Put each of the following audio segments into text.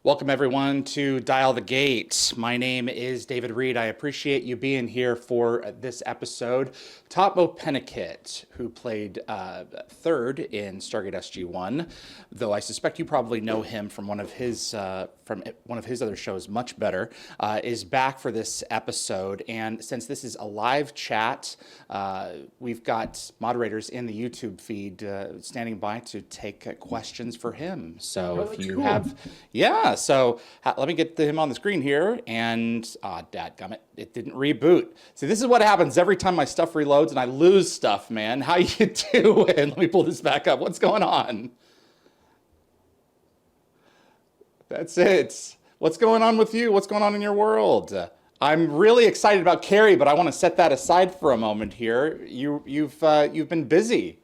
Welcome, everyone, to Dial the Gate. My name is David Reed. I appreciate you being here for this episode. Tahmoh Penikett, who played third in Stargate SG-1, though I suspect you probably know him from one of his other shows much better, is back for this episode. And since this is a live chat, we've got moderators in the YouTube feed standing by to take questions for him. So Oh, if that's you cool. have, yeah, so let me get him on the screen here. And dadgummit, it didn't reboot. See, this is what happens every time my stuff reloads and I lose stuff, man. How you doing? Let me pull this back up. What's going on? That's it. What's going on with you? What's going on in your world? I'm really excited about Carrie, but I want to set that aside for a moment here. You've been busy.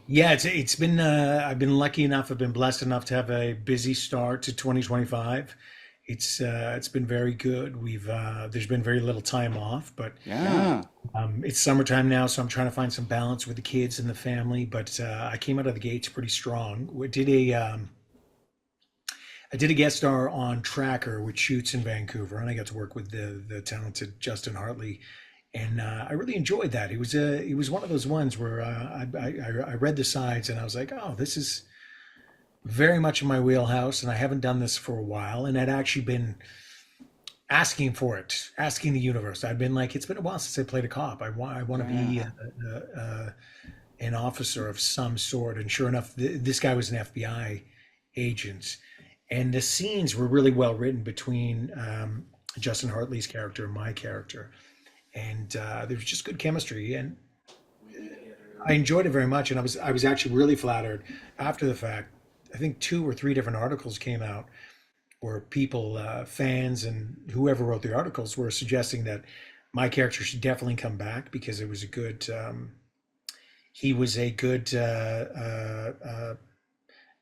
Yeah, it's been I've been lucky enough, I've been blessed enough to have a busy start to 2025. It's been very good. We've There's been very little time off, but Yeah. it's summertime now, so I'm trying to find some balance with the kids and the family. But I came out of the gates pretty strong. I did a guest star on Tracker, which shoots in Vancouver, and I got to work with the talented Justin Hartley, and I really enjoyed that. It was one of those ones where I read the sides and I was like, oh, this is very much in my wheelhouse, and I haven't done this for a while, and I'd actually been asking for it, asking the universe. I'd been like, it's been a while since I played a cop. I want to be Yeah. an officer of some sort, and sure enough, this guy was an FBI agent, and the scenes were really well written between Justin Hartley's character and my character, and there was just good chemistry, and I enjoyed it very much. And I was actually really flattered after the fact. I think two or three different articles came out where people, fans, and whoever wrote the articles were suggesting that my character should definitely come back because it was a good. He was a good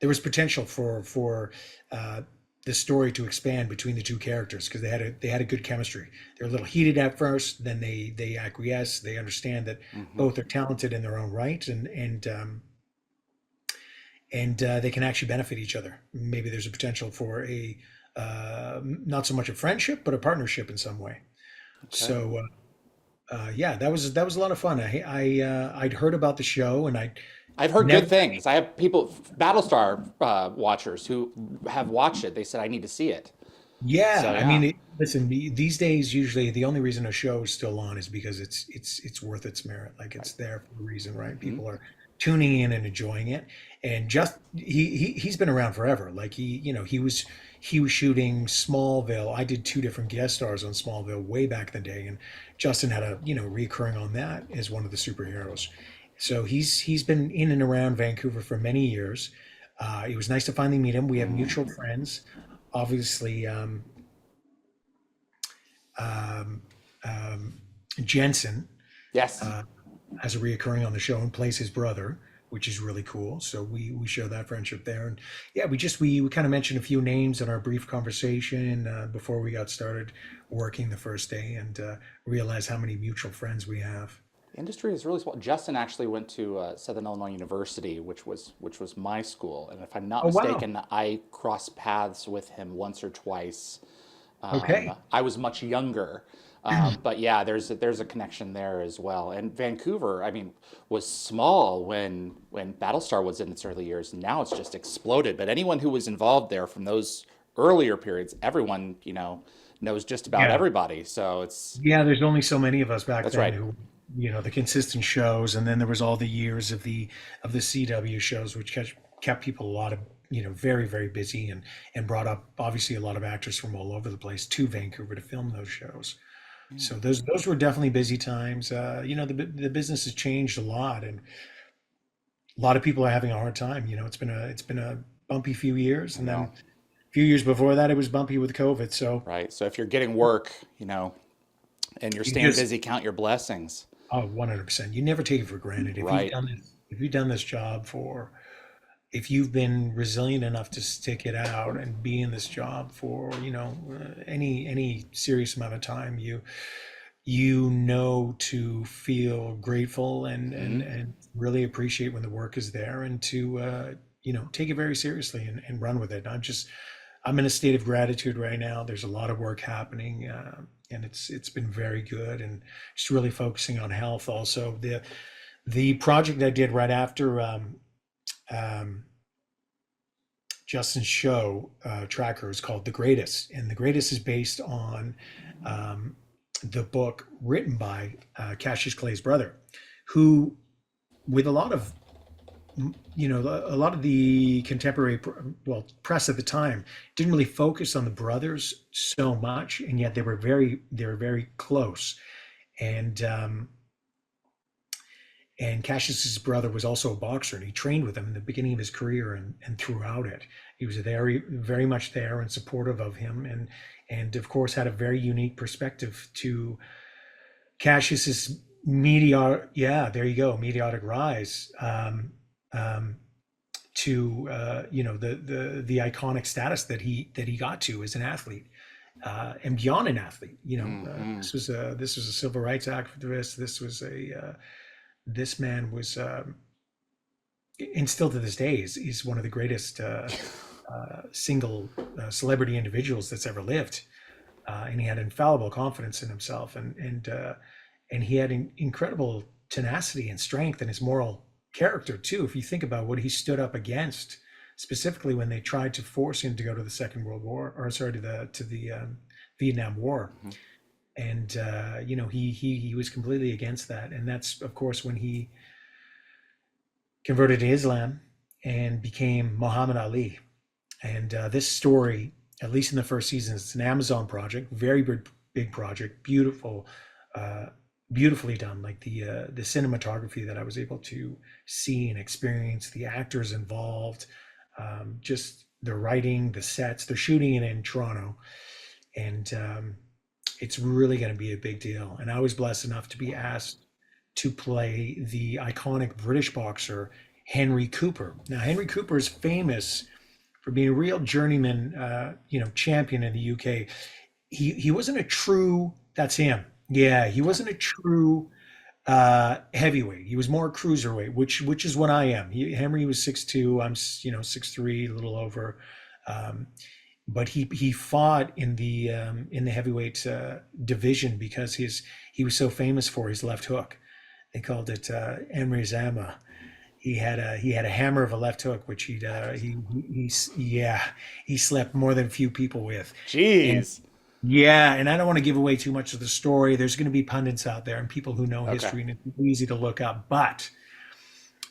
there was potential for uh, the story to expand between the two characters because they had a good chemistry. They're a little heated at first, then they acquiesce. They understand that Hmm. both are talented in their own right, and they can actually benefit each other. Maybe there's a potential for a not so much a friendship, but a partnership in some way. Okay. So yeah, that was a lot of fun. I'd heard about the show, and I I've heard never. good things. I have people, Battlestar watchers, who have watched it. They said I need to see it. So Yeah, I yeah. mean, listen, these days, usually the only reason a show is still on is because it's worth its merit. Like Right. it's there for a reason, right? Hmm. People are tuning in and enjoying it. And just he's been around forever. Like he was shooting Smallville. I did two different guest stars on Smallville way back in the day, and Justin had a recurring on that as one of the superheroes. So he's been in and around Vancouver for many years. It was nice to finally meet him. We have mutual friends, obviously. Um, um, Jensen Yes. uh, has a reoccurring on the show and plays his brother, which is really cool. So we share that friendship there, and yeah, we kind of mentioned a few names in our brief conversation before we got started working the first day, and realized how many mutual friends we have. The industry is really small. Justin actually went to Southern Illinois University, which was my school, and if I'm not Oh wow. mistaken, I crossed paths with him once or twice. Okay. I was much younger, but yeah, there's a connection there as well. And Vancouver, I mean, was small when Battlestar was in its early years. Now it's just exploded. But anyone who was involved there from those earlier periods, everyone knows just about Yeah. everybody. So it's Yeah, there's only so many of us back that's then right. who, the consistent shows, and then there was all the years of the CW shows, which kept people a lot of, very, very busy, and brought up obviously a lot of actors from all over the place to Vancouver to film those shows. Yeah. So those were definitely busy times. The business has changed a lot, and a lot of people are having a hard time. It's been a bumpy few years, I and then know. a few years before that, it was bumpy with COVID. So Right. So if you're getting work, and you're you staying just busy, count your blessings. 100%. You never take it for granted. Right. If you've done this job for, if you've been resilient enough to stick it out and be in this job for, any serious amount of time, you know to feel grateful Hmm. and really appreciate when the work is there, and to take it very seriously and run with it. I'm in a state of gratitude right now. There's a lot of work happening, and it's been very good, and just really focusing on health. Also, the project I did right after um, Justin's show tracker is called The Greatest, and The Greatest is based on um, the book written by Cassius Clay's brother, who, with a lot of a lot of the contemporary press at the time didn't really focus on the brothers so much, and yet they were very close. And um, and Cassius's brother was also a boxer, and he trained with him in the beginning of his career and throughout it. He was very much there and supportive of him, and of course had a very unique perspective to Cassius's meteoric rise, um, to the iconic status that he got to as an athlete, and beyond an athlete. Hmm. This was a civil rights activist. This man was, and still to this day is one of the greatest single celebrity individuals that's ever lived. And he had infallible confidence in himself, and he had incredible tenacity and strength in his moral character too. If you think about what he stood up against, specifically when they tried to force him to go to the Second World War, or sorry, to the Vietnam War, Hmm. and he was completely against that. And that's of course when he converted to Islam and became Muhammad Ali. And this story, at least in the first season, it's an Amazon project, very big project, uh, beautifully done. Like the cinematography that I was able to see and experience, the actors involved, just the writing, the sets. They're shooting it in Toronto, and it's really going to be a big deal. And I was blessed enough to be asked to play the iconic British boxer Henry Cooper. Now, Henry Cooper is famous for being a real journeyman, champion in the UK. He wasn't a true. That's him. Yeah, he wasn't a true heavyweight. He was more cruiserweight, which is what I am. Henry was 6'2". I'm 6'3", a little over. Um, but he fought in the heavyweight division because he was so famous for his left hook. They called it Emery's Zama. He had a hammer of a left hook, which he slept more than a few people with. And Jeez. yeah, and I don't want to give away too much of the story. There's going to be pundits out there and people who know Okay. history, and it's easy to look up. But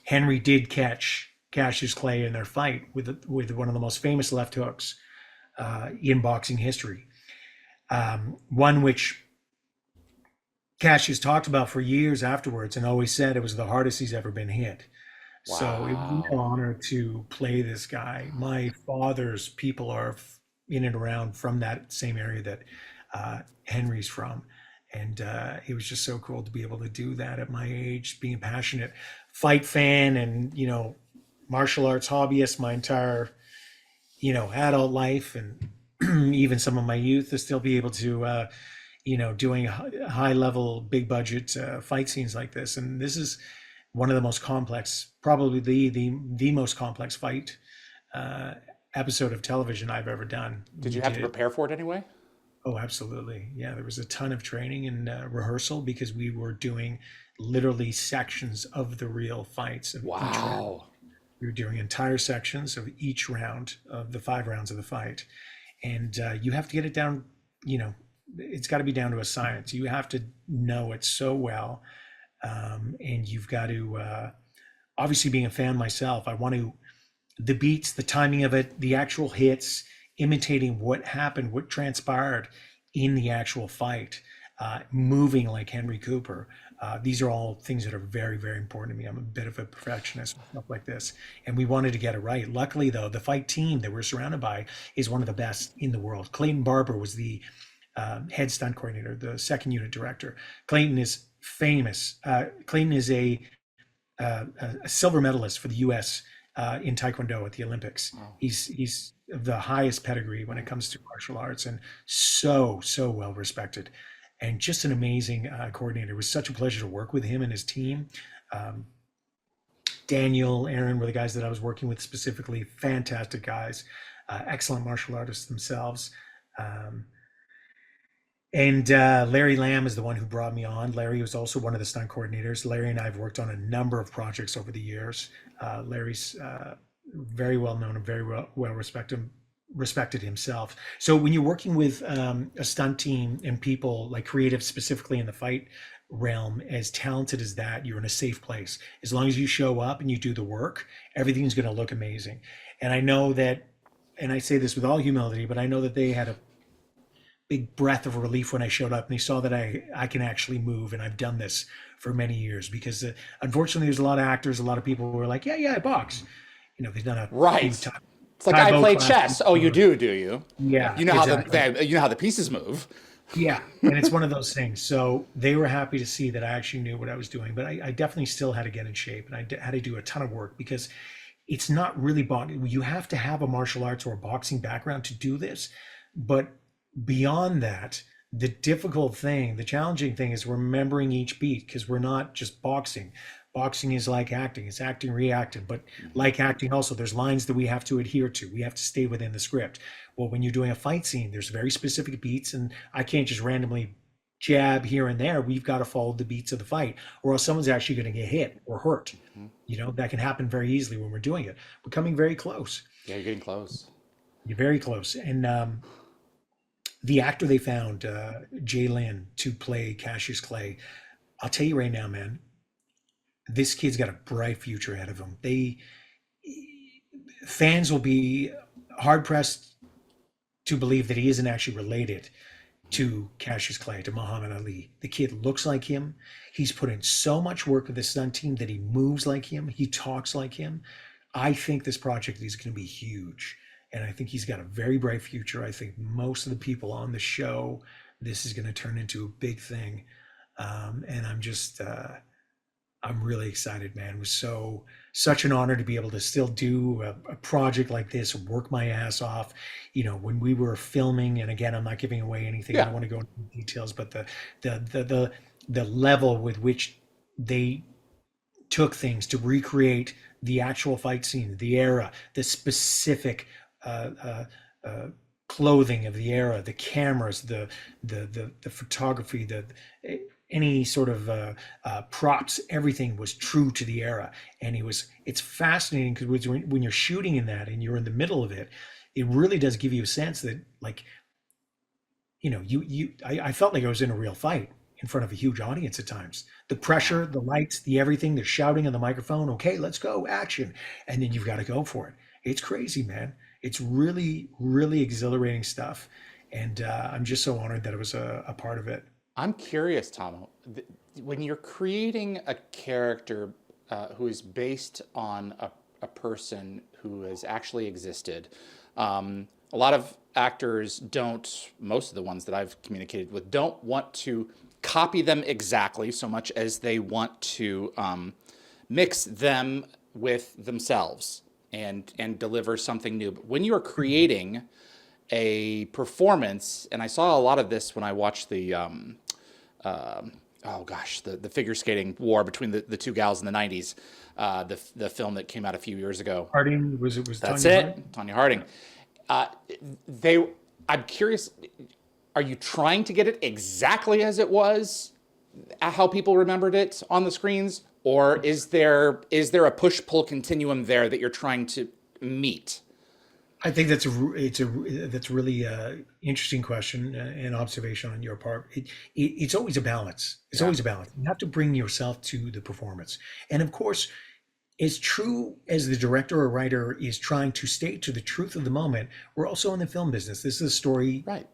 Henry did catch Cassius Clay in their fight with one of the most famous left hooks in boxing history. One which Cassius talked about for years afterwards, and always said it was the hardest he's ever been hit. So it was an Wow. honor to play this guy. My father's people are in and around from that same area that Henry's from. And it was just so cool to be able to do that at my age, being a passionate fight fan and, martial arts hobbyist my entire, adult life, and even some of my youth, to still be able to, doing high level, big budget fight scenes like this. And this is one of the most complex, probably the most complex fight uh, episode of television I've ever done. Did We you have to did. prepare for it anyway? Oh, absolutely. Yeah, there was a ton of training and rehearsal because we were doing literally sections of the real fights of each round. Wow. We were doing entire sections of each round of the 5 rounds of the fight. And you have to get it down, it's got to be down to a science. You have to know it so well. And you've got to, obviously, being a fan myself, I want to, the beats, the timing of it, the actual hits, imitating what happened, what transpired in the actual fight, moving like Henry Cooper. These are all things that are very, very important to me. I'm a bit of a perfectionist with stuff like this, and we wanted to get it right. Luckily, though, the fight team that we're surrounded by is one of the best in the world. Clayton Barber was the head stunt coordinator, the second unit director. Clayton is famous. Clayton is a silver medalist for the U.S. In Taekwondo at the Olympics. Wow. He's the highest pedigree when it comes to martial arts, and so well respected, and just an amazing coordinator. It was such a pleasure to work with him and his team. Um, Daniel, Aaron were the guys that I was working with specifically. Fantastic guys. excellent martial artists themselves. Um, and Larry Lamb is the one who brought me on. Larry was also one of the stunt coordinators. Larry and I have worked on a number of projects over the years. Larry's very well known and very well respected himself. So when you're working with a stunt team and people like creative, specifically in the fight realm, as talented as that, you're in a safe place. As long as you show up and you do the work, everything's going to look amazing. And I know that, and I say this with all humility, but I know that they had a big breath of relief when I showed up and they saw that I can actually move, and I've done this for many years. Because unfortunately, there's a lot of actors, a lot of people who are like, yeah, I box. They've done a few Right. It's like, I play chess. Oh, you do you? Yeah, You know exactly. how the pieces move. Yeah, and it's one of those things. So they were happy to see that I actually knew what I was doing, but I definitely still had to get in shape, and had to do a ton of work because it's not really boxing. You have to have a martial arts or a boxing background to do this, but beyond that, the difficult thing, the challenging thing is remembering each beat, because we're not just boxing. Boxing is like acting, it's acting, reacting, but like acting also, there's lines that we have to adhere to. We have to stay within the script. Well, when you're doing a fight scene, there's very specific beats, and I can't just randomly jab here and there. We've got to follow the beats of the fight, or else someone's actually going to get hit or hurt. That can happen very easily when we're doing it. We're coming very close. Yeah, you're getting close. You're very close. And the actor they found, Jay Lynn, to play Cassius Clay, I'll tell you right now, man, this kid's got a bright future ahead of him. Fans will be hard pressed to believe that he isn't actually related to Cassius Clay, to Muhammad Ali. The kid looks like him. He's put in so much work with the stunt team that he moves like him. He talks like him. I think this project is going to be huge. And I think he's got a very bright future. I think most of the people on the show, this is going to turn into a big thing. And I'm really excited, man. It was such an honor to be able to still do a project like this, work my ass off. When we were filming, and again, I'm not giving away anything. I Yeah. don't want to go into details, but the level with which they took things to recreate the actual fight scene, the era, the specific uh, uh, uh, clothing of the era, the cameras, the photography, the any sort of props, everything was true to the era. And it's fascinating because when you're shooting in that and you're in the middle of it, it really does give you a sense that, like, I felt like I was in a real fight in front of a huge audience at times. The pressure, the lights, the everything, they're shouting on the microphone, okay, let's go, action. And then you've got to go for it. It's crazy, man. It's really, really exhilarating stuff. And I'm just so honored that I was a part of it. I'm curious, Tom, when you're creating a character who is based on a person who has actually existed, a lot of actors don't, most of the ones that I've communicated with, don't want to copy them exactly so much as they want to mix them with themselves and deliver something new. But when you're creating a performance, and I saw a lot of this when I watched the the figure skating war between the two gals in the 90s, the film that came out a few years ago. Harding, was That's Tanya it, Harding? Tonya Harding. Uh, they, I'm curious, are you trying to get it exactly as it was, how people remembered it on the screens, or is there a push-pull continuum there that you're trying to meet? I think that's really interesting question and observation on your part. It's always a balance. It's Yeah, always a balance. You have to bring yourself to the performance, and of course, as true as the director or writer is trying to stay to the truth of the moment, we're also in the film business. This is a story right.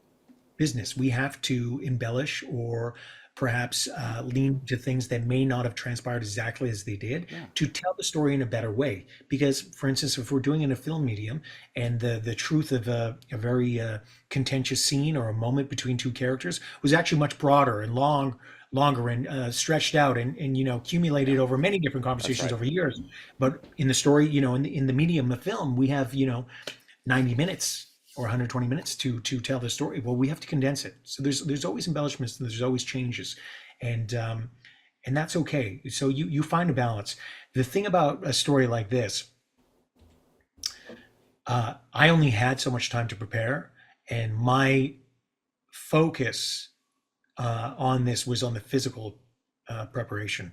business. We have to embellish or perhaps lean to things that may not have transpired exactly as they did Yeah, to tell the story in a better way. Because, for instance, if we're doing in a film medium and the truth of a very contentious scene or a moment between two characters was actually much broader and longer and stretched out and accumulated over many different that's conversations right. over years. But in the story, in the medium of film, we have 90 minutes or 120 minutes to tell the story. Well, we have to condense it. So there's always embellishments and there's always changes, and and that's okay. So you find a balance. The thing about a story like this, I only had so much time to prepare, and my focus on this was on the physical preparation.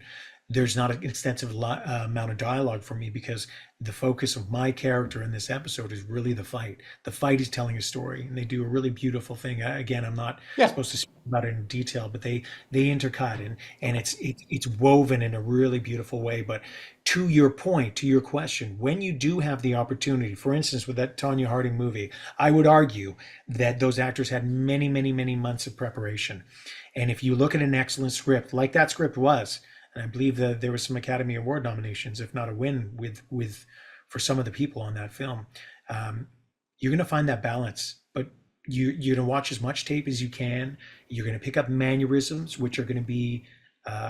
There's not an extensive amount of dialogue for me because the focus of my character in this episode is really the fight. The fight is telling a story, and they do a really beautiful thing. Again, I'm not Yeah. supposed to speak about it in detail, but they intercut, and it's woven in a really beautiful way. But to your point, to your question, when you do have the opportunity, for instance, with that Tanya Harding movie, I would argue that those actors had many, many, many months of preparation. And if you look at an excellent script, like that script was, and I believe that there was some Academy Award nominations, if not a win, with for some of the people on that film, um, you're going to find that balance. But you're going to watch as much tape as you can. You're going to pick up mannerisms, which are going to be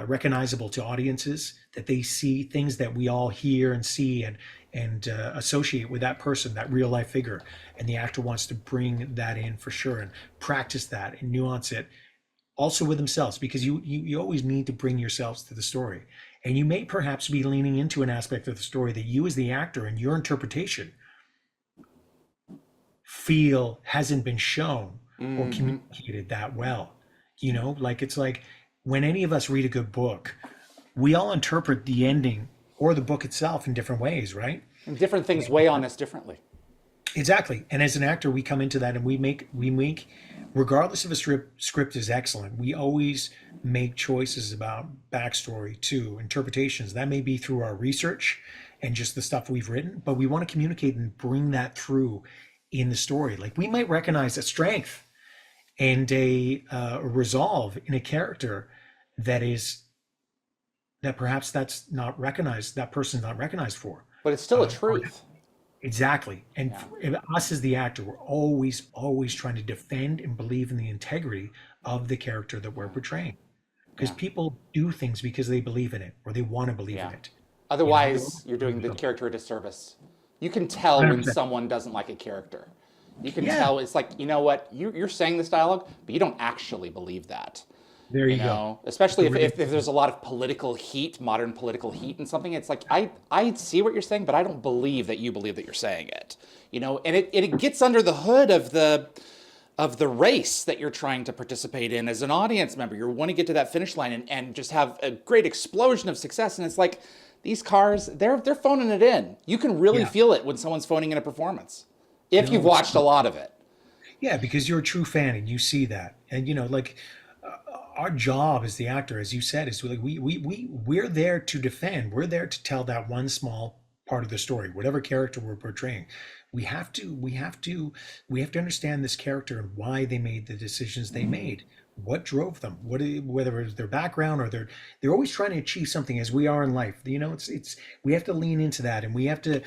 recognizable to audiences, that they see things that we all hear and see and associate with that person, that real life figure. And the actor wants to bring that in for sure and practice that and nuance it also with themselves, because you always need to bring yourselves to the story, and you may perhaps be leaning into an aspect of the story that you as the actor and your interpretation feel hasn't been shown or Hmm. communicated that well. Like it's like when any of us read a good book, we all interpret the ending or the book itself in different ways, right? And different things weigh on us differently. Exactly. And as an actor, we come into that and we make regardless if a script is excellent, we always make choices about backstory too, interpretations. That may be through our research and just the stuff we've written, but we want to communicate and bring that through in the story. Like we might recognize a strength and a resolve in a character that is that perhaps that's not recognized, that person's not recognized for. But it's still a Or truth. exactly. And Yeah. us as the actor, we're always, always trying to defend and believe in the integrity of the character that we're Yeah. portraying. Because Yeah. people do things because they believe in it or they want to believe in Yeah. it. They're Otherwise, you're doing the character a disservice. You can tell when 100%. someone doesn't like a character. You can Yeah, tell it's like, you know what, you're saying this dialogue, but you don't actually believe that. there you go. It's Especially a if, really, if there's a lot of political heat, modern political heat and something, it's like, I see what you're saying, but I don't believe that you're saying it. And it gets under the hood of the race that you're trying to participate in as an audience member. You want to get to that finish line and just have a great explosion of success. And it's like these cars, they're phoning it in. You can really yeah. feel it when someone's phoning in a performance. If you've No, it's watched a lot of it. yeah, because you're a true fan and you see that. And like our job as the actor, as you said, is like we're there to defend. We're there to tell that one small part of the story, whatever character we're portraying. We have to understand this character and why they made the decisions they made. What drove them? Whether it's their background or they're always trying to achieve something as we are in life. It's we have to lean into that, and we have to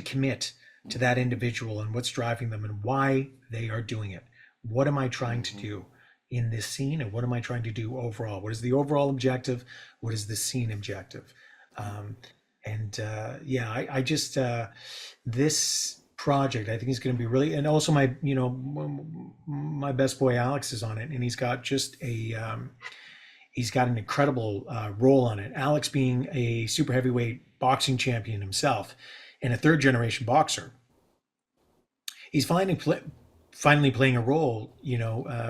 commit to that individual and what's driving them and why they are doing it. What am I trying to do in this scene, and what am I trying to do overall? What is the overall objective? What is the scene objective? Um, and yeah, I just this project I think is going to be really, and also my best boy Alex is on it, and he's got an incredible role on it. Alex being a super heavyweight boxing champion himself and a third generation boxer, he's finally playing a role,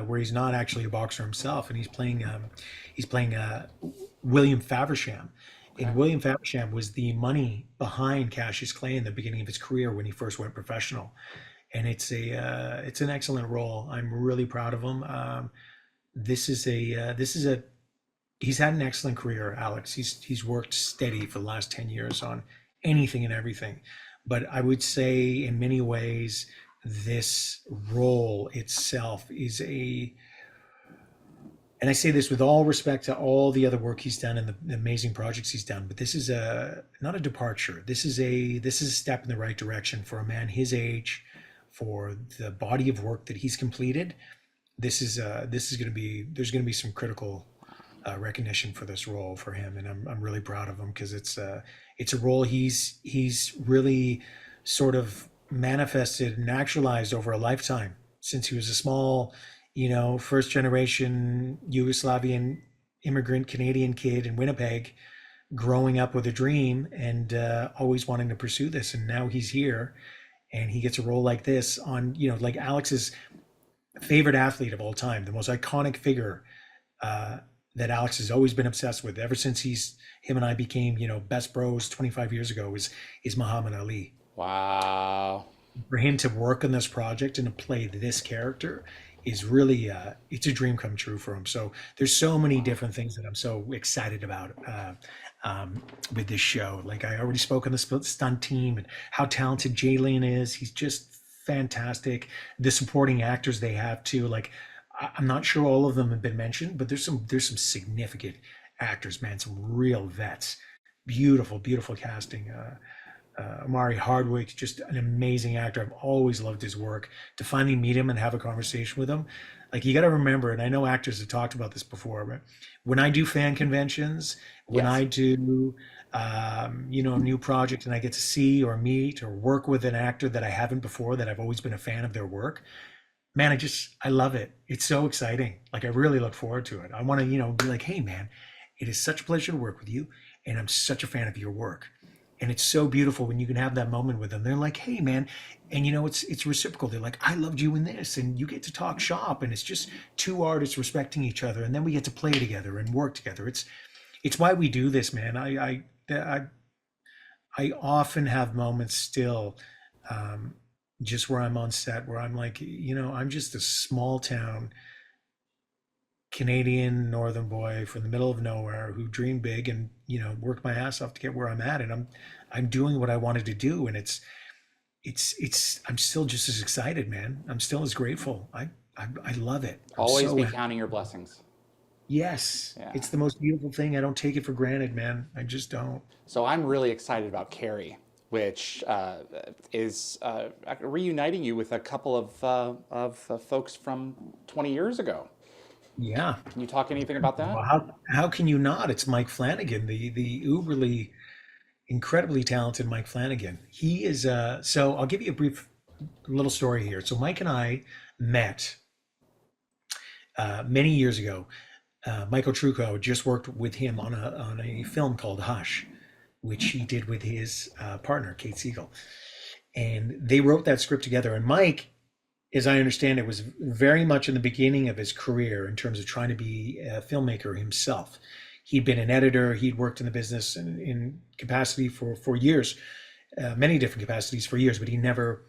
where he's not actually a boxer himself, and he's playing William Faversham. And Okay. William Faversham was the money behind Cassius Clay in the beginning of his career when he first went professional. And it's an excellent role. I'm really proud of him. This is a he's had an excellent career, Alex. He's worked steady for the last 10 years on anything and everything. But I would say in many ways this role itself is a and I say this with all respect to all the other work he's done and the amazing projects he's done, but this is a not a departure. This is a step in the right direction for a man his age, for the body of work that he's completed. This is going to be there's going to be some critical recognition for this role for him, and I'm really proud of him because it's a role he's really sort of manifested and actualized over a lifetime since he was a small, first generation Yugoslavian immigrant Canadian kid in Winnipeg, growing up with a dream and always wanting to pursue this. And now he's here and he gets a role like this on, like Alex's favorite athlete of all time, the most iconic figure uh, that Alex has always been obsessed with ever since him and I became, best bros 25 years ago is Muhammad Ali. Wow. For him to work on this project and to play this character is really it's a dream come true for him. So there's so many different things that I'm so excited about with this show. Like I already spoke on the stunt team and how talented Jalen is. He's just fantastic. The supporting actors they have too. Like I'm not sure all of them have been mentioned, but there's some significant actors, man, some real vets. Beautiful, beautiful casting. Amari Hardwick, just an amazing actor. I've always loved his work. To finally meet him and have a conversation with him, like you got to remember, and I know actors have talked about this before, but when I do fan conventions, when Yes. I do, a new project and I get to see or meet or work with an actor that I haven't before, that I've always been a fan of their work, man, I love it. It's so exciting. Like I really look forward to it. I want to, be like, hey, man, it is such a pleasure to work with you, and I'm such a fan of your work. And it's so beautiful when you can have that moment with them. They're like, hey, man, and it's reciprocal. They're like, I loved you in this, and you get to talk shop, and it's just two artists respecting each other, and then we get to play together and work together. It's why we do this, man. I often have moments still, um, just where I'm on set, where I'm like, I'm just a small town Canadian northern boy from the middle of nowhere who dreamed big and worked my ass off to get where I'm at, and I'm doing what I wanted to do, and it's I'm still just as excited, man. I'm still as grateful. I love it. I'm Always so be happy. counting your blessings. Yes, Yeah. it's the most beautiful thing. I don't take it for granted, man. I just don't. So I'm really excited about Carrie, which is reuniting you with a couple of folks from 20 years ago. Yeah. Can you talk anything about that? Well, how can you not? It's Mike Flanagan, the uberly incredibly talented Mike Flanagan. He is so I'll give you a brief little story here. So Mike and I met many years ago. Michael Trucco just worked with him on a film called Hush, which he did with his partner Kate Siegel, and they wrote that script together. And Mike, as I understand it, was very much in the beginning of his career in terms of trying to be a filmmaker himself. He'd been an editor. He'd worked in the business in capacity for years, many different capacities for years, but he never.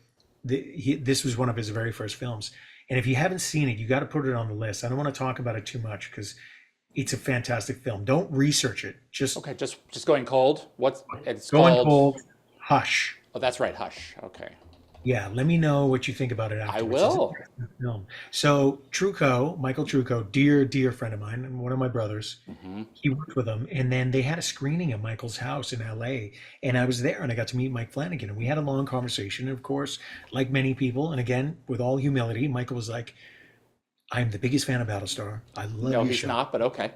This was one of his very first films. And if you haven't seen it, you got to put it on the list. I don't want to talk about it too much because it's a fantastic film. Don't research it. Just Okay, just going cold. What's it's go in called? cold. Hush. Oh, that's right, Hush. Okay, Yeah, let me know what you think about it I afterwards. It's an will. excellent film. So Trucco, Michael Trucco, dear friend of mine, and one of my brothers, Hmm. he worked with him, and then they had a screening at Michael's house in LA, and I was there, and I got to meet Mike Flanagan, and we had a long conversation. And of course, like many people, and again with all humility, Michael was like, "I'm the biggest fan of Battlestar. I love No, your he's show." not, but okay.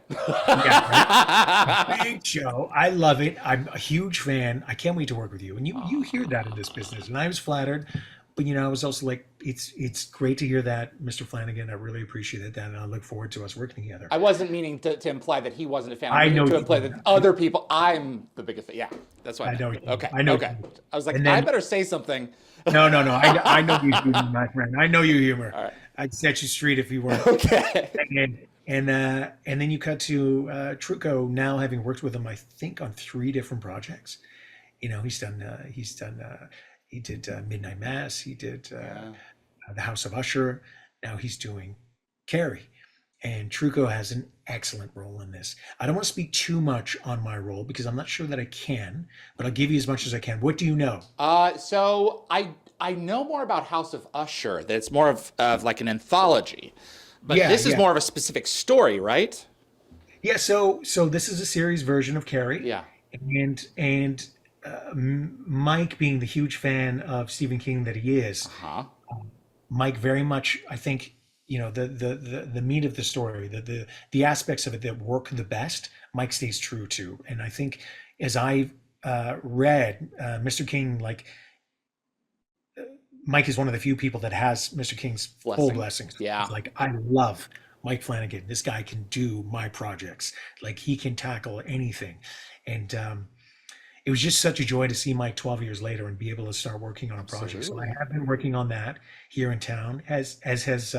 Yeah, right. Big show. I love it. I'm a huge fan. I can't wait to work with you. And you hear that in this business, and I was flattered. But I was also like, it's great to hear that, Mr. Flanagan. I really appreciated that, and I look forward to us working together. I wasn't meaning to imply that he wasn't a fan. I'm I meaning know to you. imply that other people, I'm the biggest fan. Yeah, that's what I I meant. know you. Okay, I know okay. you. I was like, And I then better say something. no, no, no. I know you humor, my friend. I know you humor. All right. I'd set you straight if you weren't. Okay. And then you cut to Trucco now having worked with him, I think, on three different projects. He did Midnight Mass. He did Yeah. The House of Usher. Now he's doing Carrie. And Trucco has an excellent role in this. I don't want to speak too much on my role because I'm not sure that I can, but I'll give you as much as I can. What do you know? So I know more about House of Usher. That it's more of like an anthology, but Yeah, this is yeah. more of a specific story, right? Yeah, so this is a series version of Carrie, Yeah. and Mike, being the huge fan of Stephen King that he is, Huh. Mike very much, I think, the meat of the story, the aspects of it that work the best, Mike stays true to. And I think as I read Mr. King, like Mike is one of the few people that has Mr. King's full Blessing. blessings. Yeah. It's like I love Mike Flanagan. This guy can do my projects. Like he can tackle anything. And it was just such a joy to see Mike 12 years later and be able to start working on a project. So I Absolutely. have been working on that here in town, as has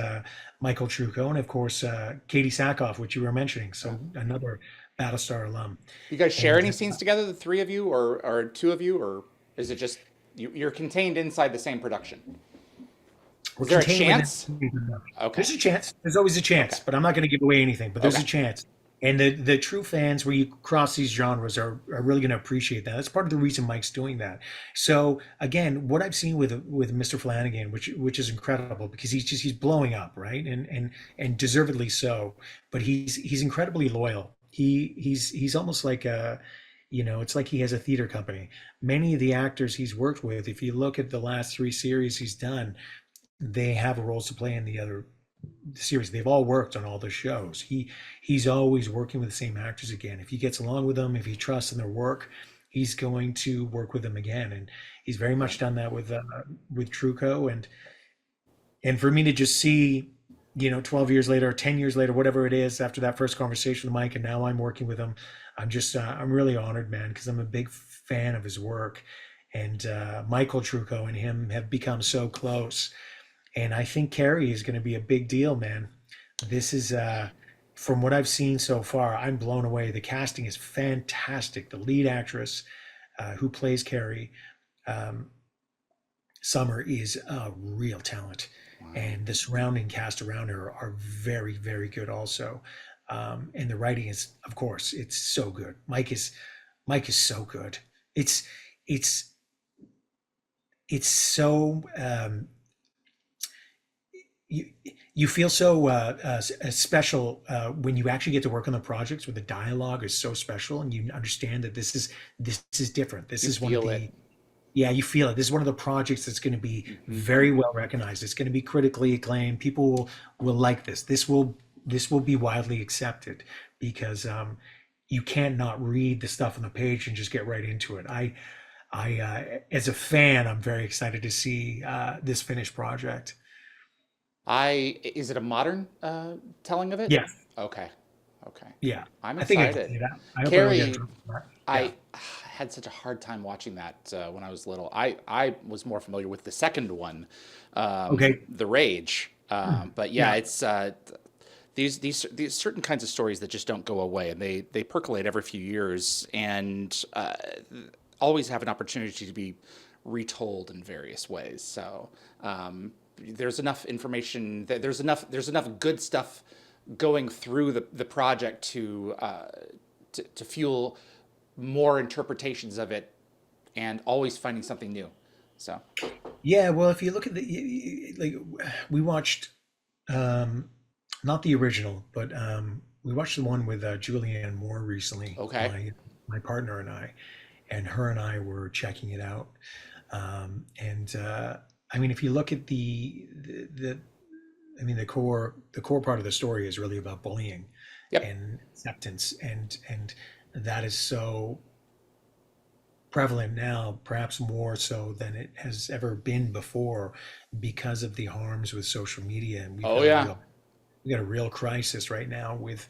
Michael Trucco, and of course Katie Sackhoff, which you were mentioning. Yeah. So another Battlestar alum. You guys share And any scenes together, the three of you, or two of you, or is it just you're contained inside the same production? we're Is there a contained within. chance? Okay. There's a chance. There's always a Okay. chance, but I'm not going to give away anything. But there's Okay. a chance. And the true fans where you cross these genres are really going to appreciate that. That's part of the reason Mike's doing that. So again, what I've seen with Mr. Flanagan, which is incredible because he's blowing up, right? And deservedly so. But he's incredibly loyal. He's almost like a, it's like he has a theater company. Many of the actors he's worked with, if you look at the last three series he's done, they have roles to play in the other series. They've all worked on all the shows. He's always working with the same actors again. If he gets along with them, if he trusts in their work, he's going to work with them again. And he's very much Right. done that with Truco. And for me to just see, 12 years later, 10 years later, whatever it is, after that first conversation with Mike, and now I'm working with him, I'm really honored, man, because I'm a big fan of his work. And Michael Truco and him have become so close, and I think Carrie is going to be a big deal, man. This is from what I've seen so far, I'm blown away. The casting is fantastic. The lead actress who plays Carrie, um, Summer, is a real talent, Wow. and the surrounding cast around her are very, very good also. And the writing is, of course, it's so good. Mike is so good. It's it's it's so you you feel so special when you actually get to work on the projects where the dialogue is so special and you understand that this is different. This You is one of feel it. the, yeah, you feel it. This is one of the projects that's going to be Hmm. very well recognized. It's going to be critically acclaimed. People will like this. This will be widely accepted because you can't not read the stuff on the page and just get right into it. As a fan, I'm very excited to see this finished project. I is it a modern telling of it? Yeah, Okay. Okay. yeah. I'm I think I can excited. see that. I hope I don't get in Carrie, trouble for that. Yeah. I had such a hard time watching that when I was little. I was more familiar with the second one, Okay. The Rage. But yeah, Yeah. it's these certain kinds of stories that just don't go away, and they percolate every few years, and always have an opportunity to be retold in various ways. So there's enough information. There's enough good stuff going through the project to fuel more interpretations of it and always finding something new. So, Yeah. Well, if you look at like we watched um, not the original, but we watched the one with Julianne Moore recently. okay. My partner and her and I were checking it out. And I mean, if you look at the I mean, the core part of the story is really about bullying Yep. and acceptance, and that is so prevalent now, perhaps more so than it has ever been before, because of the harms with social media. And Oh yeah. we got a real crisis right now with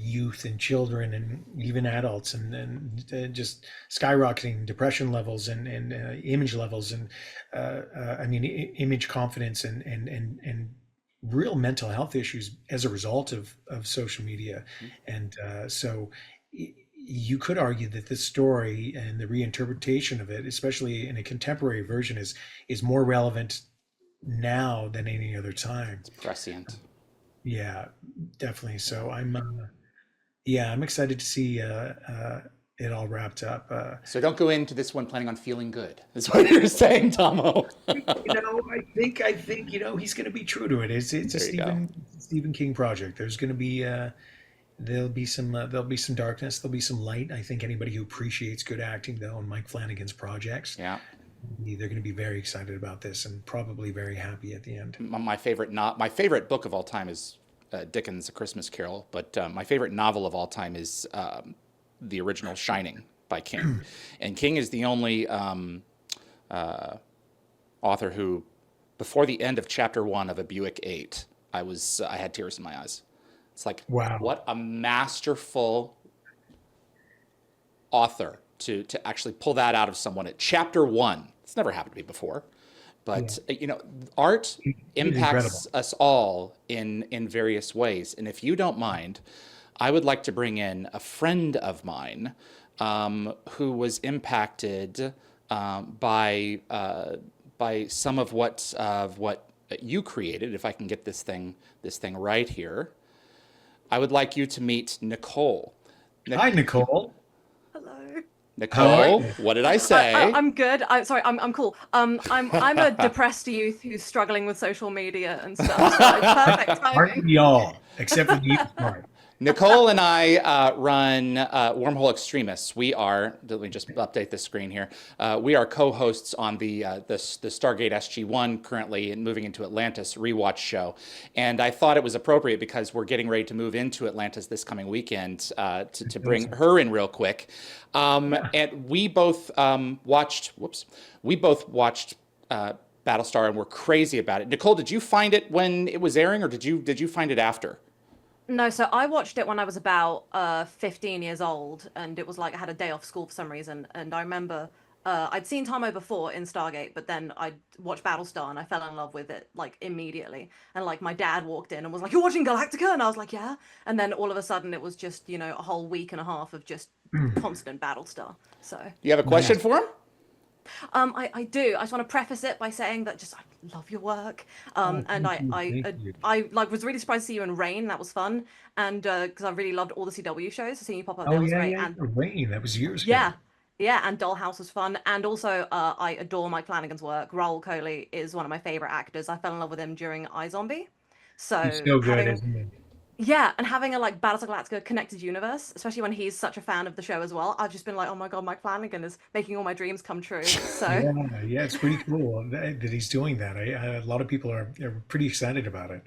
youth and children and even adults, and just skyrocketing depression levels and image levels and I mean image confidence and real mental health issues as a result of social media. And so you could argue that this story and the reinterpretation of it, especially in a contemporary version, is more relevant now than any other time. It's prescient. Yeah, definitely. Yeah. So I'm excited to see it all wrapped up. So don't go into this one planning on feeling good. That's what you're saying, Tomo. I think he's going to be true to it. It's a There you go. Stephen King project. There's going to be there'll be some darkness. There'll be some light. I think anybody who appreciates good acting, though, and Mike Flanagan's projects, Yeah. they're going to be very excited about this and probably very happy at the end. My favorite not my favorite book of all time is Dickens' A Christmas Carol, but my favorite novel of all time is the original Shining by King. And King is the only uh, author who, before the end of chapter one of A Buick 8, I had tears in my eyes. It's like Wow. what a masterful author to actually pull that out of someone at chapter one. It's never happened to me before. Yeah, But art he's incredible. impacts us all in various ways. And if you don't mind, I would like to bring in a friend of mine who was impacted by some of what you created. If I can get this thing right here, I would like you to meet Nicole. Hi, Nic- Nicole. Hello. How are Nicole, you? what did I say? I'm good. Sorry, I'm cool. I'm a depressed youth who's struggling with social media and stuff. So it's perfect Aren't timing. we all, except for the youth part? Nicole and I run Wormhole Extremists. We are, let me just update the screen here. We are co-hosts on the Stargate SG-1 currently and moving into Atlantis rewatch show. And I thought it was appropriate because we're getting ready to move into Atlantis this coming weekend to bring her in real quick. Yeah. And we both watched Battlestar and were crazy about it. Nicole, did you find it when it was airing or did you find it after? No, so I watched it when I was about 15 years old, and it was like I had a day off school for some reason. And I remember I'd seen Tahmoh before in Stargate, but then I watched Battlestar and I fell in love with it like immediately. And like my dad walked in and was like, "You're watching Galactica?" And I was like, "Yeah." And then all of a sudden it was just, a whole week and a half of just constant Battlestar. So You have a question Nice. for him? I do. I just want to preface it by saying that just I love your work. Oh, And thank you. Thank you. I like was really surprised to see you in Rain. That was fun. And because I really loved all the CW shows, so seeing you pop up Oh, there was yeah, great. yeah, yeah. And Rain. That was years ago. yeah, yeah, and Dollhouse was fun. And also, I adore Mike Flanagan's work. Raoul Coley is one of my favorite actors. I fell in love with him during iZombie. He's So so good, having isn't he? yeah, and having a like Battlestar Galactica connected universe, especially when he's such a fan of the show as well, I've just been like, oh my God, Mike Flanagan is making all my dreams come true. So Yeah, yeah, it's pretty cool that he's doing that. A lot of people are pretty excited about it.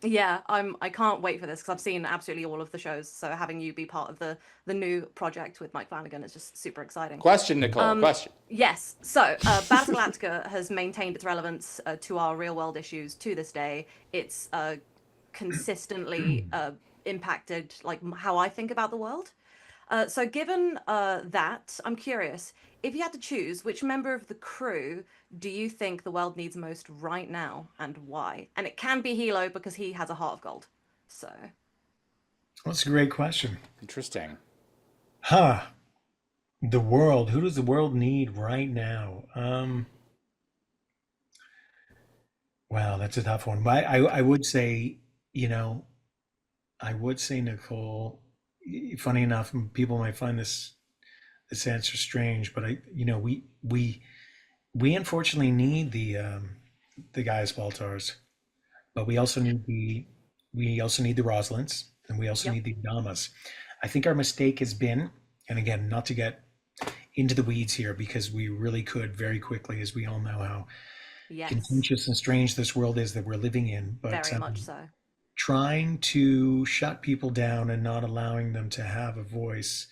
yeah, I can't wait for this because I've seen absolutely all of the shows. So having you be part of the new project with Mike Flanagan is just super exciting. Question, Nicole. Um, Question. yes, so Battlestar Galactica has maintained its relevance to our real world issues to this day. It's consistently impacted like how I think about the world. So given that, I'm curious, if you had to choose, which member of the crew do you think the world needs most right now and why? And it can be Hilo because he has a heart of gold. So, Well, that's a great question. Interesting. Huh. The world. Who does the world need right now? Wow, that's a tough one. But I would say, you know, I would say Nicole. Funny enough, people might find this answer strange, but we unfortunately need the Gaius Baltars, but we also need the Roslins, and we also yep. need the Adamas. I think our mistake has been, and again, not to get into the weeds here, because we really could very quickly, as we all know how Yes, contentious and strange this world is that we're living in. But very much so. trying to shut people down and not allowing them to have a voice,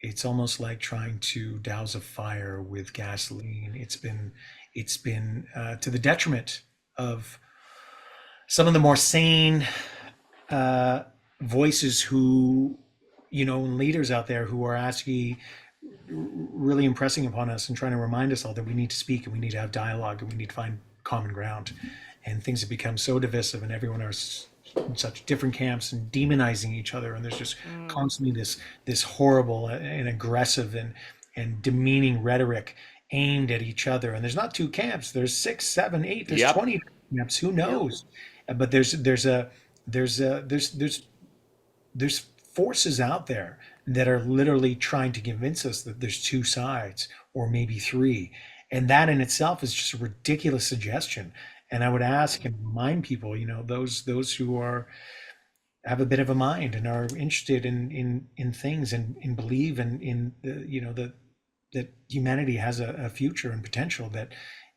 it's almost like trying to douse a fire with gasoline. It's been to the detriment of some of the more sane uh, voices who, and leaders out there who are actually really impressing upon us and trying to remind us all that we need to speak and we need to have dialogue and we need to find common ground. And things have become so divisive, and everyone are in such different camps and demonizing each other. And there's just Mm, constantly this horrible and aggressive and demeaning rhetoric aimed at each other. And there's not two camps. There's six, seven, eight. There's Yep. 20 camps. Who yep. knows? But there's forces out there that are literally trying to convince us that there's two sides or maybe three, and that in itself is just a ridiculous suggestion. And I would ask and remind people, those who are have a bit of a mind and are interested in things and believe in that humanity has a future and potential, that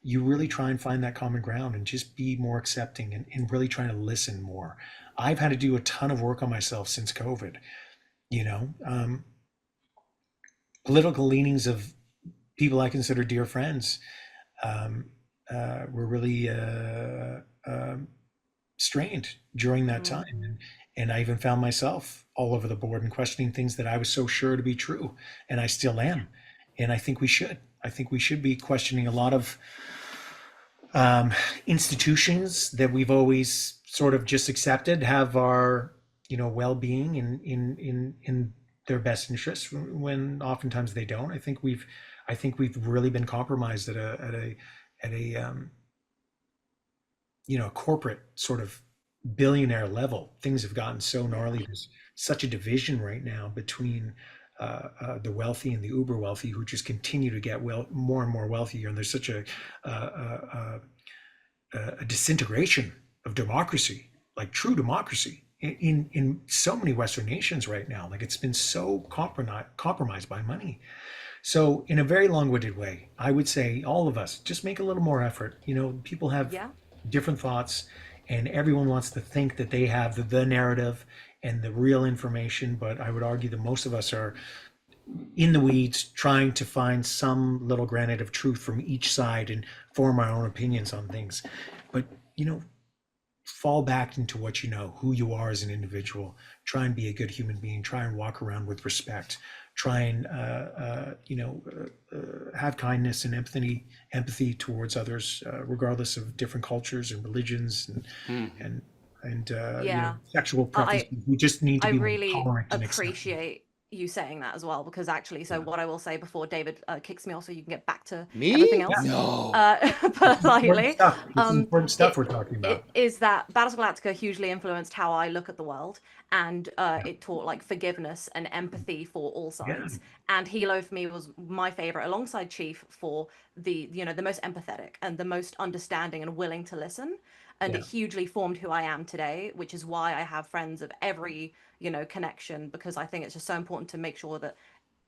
you really try and find that common ground and just be more accepting and really trying to listen more. I've had to do a ton of work on myself since COVID. You know, um, Political leanings of people I consider dear friends um, were really strained during that time, Mm, And I even found myself all over the board and questioning things that I was so sure to be true, and I still am. And I think we should. I think we should be questioning a lot of institutions that we've always sort of just accepted have our, well-being in their best interests, when oftentimes they don't. I think we've really been compromised at a corporate sort of billionaire level. Things have gotten so gnarly. There's such a division right now between the wealthy and the uber wealthy, who just continue to get more and more wealthier. And there's such a disintegration of democracy, like true democracy, in so many Western nations right now. Like, it's been so compromised by money. So, in a very long-winded way, I would say all of us just make a little more effort. People have Yeah. different thoughts, and everyone wants to think that they have the narrative and the real information. But I would argue that most of us are in the weeds trying to find some little granite of truth from each side and form our own opinions on things. But, fall back into what you know, who you are as an individual. Try and be a good human being. Try and walk around with respect. Try and have kindness and empathy towards others, regardless of different cultures and religions and Yeah. sexual I preferences. We just need to I be more really tolerant and accepting. appreciate you saying that as well, because actually, so Yeah. what I will say before David kicks me off, so you can get back to everything Me? else, No. Important politely, stuff. This is important stuff it, we're talking it about. is that Battlestar Galactica hugely influenced how I look at the world, and it taught like forgiveness and empathy for all Yeah. sides. And Hilo for me was my favorite, alongside Chief, for the most empathetic and the most understanding and willing to listen. And it Yeah. hugely formed who I am today, which is why I have friends of every connection, because I think it's just so important to make sure that